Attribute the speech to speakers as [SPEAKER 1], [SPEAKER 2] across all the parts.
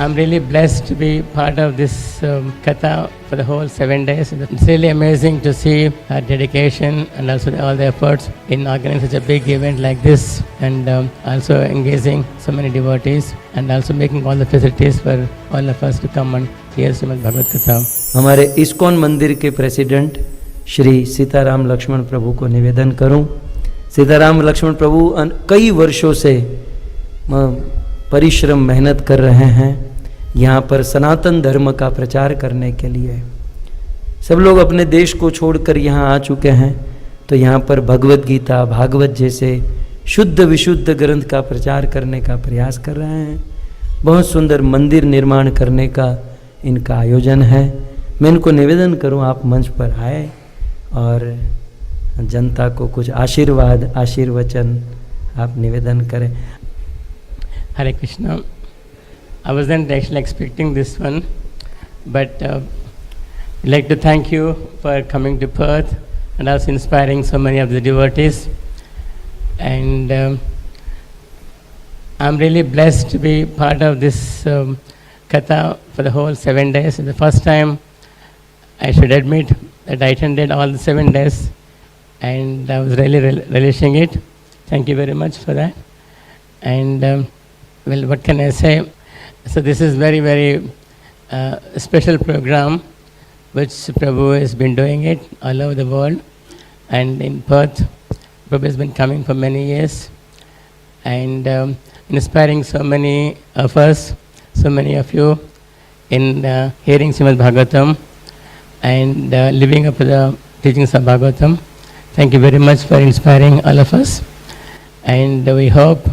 [SPEAKER 1] I'm really blessed to be part of this Katha for the whole 7 days. It's really amazing to see her dedication and also all the efforts in organizing such a big event like this, and also engaging so many devotees and also making all the facilities for all of us to come and hear Srimad Bhagavad Katha.
[SPEAKER 2] हमारे ISKCON मंदिर के president Shri Sitaram Lakshman प्रभु को निवेदन करूं। सीताराम लक्ष्मण प्रभु कई वर्षों से परिश्रम मेहनत कर रहे हैं यहाँ पर सनातन धर्म का प्रचार करने के लिए। सब लोग अपने देश को छोड़कर यहाँ आ चुके हैं, तो यहाँ पर भगवत गीता भागवत जैसे शुद्ध विशुद्ध ग्रंथ का प्रचार करने का प्रयास कर रहे हैं। बहुत सुंदर मंदिर निर्माण करने का इनका आयोजन है। मैं इनको निवेदन करूं आप मंच पर आए और जनता को कुछ आशीर्वचन आप निवेदन करें।
[SPEAKER 1] Hare Krishna. I wasn't actually expecting this one, but I'd like to thank you for coming to Perth and also inspiring so many of the devotees. And I'm really blessed to be part of this Katha for the whole 7 days. It's the first time, I should admit, that I attended all the 7 days, and I was really relishing it. Thank you very much for that. And well, what can I say? So this is very, very special program which Prabhu has been doing it all over the world. And in Perth, Prabhu has been coming for many years and inspiring so many of us, so many of you in hearing Srimad Bhagavatam and living up to the teachings of Bhagavatam. Thank you very much for inspiring all of us. And we hope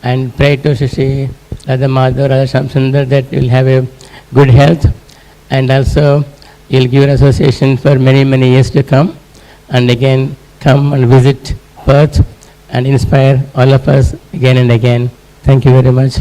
[SPEAKER 1] and pray to Shri Radha Madhav, Radha Shyam Sundar that you will have a good health, and also you will give an association for many, many years to come, and again come and visit Perth and inspire all of us again and again. Thank you very much.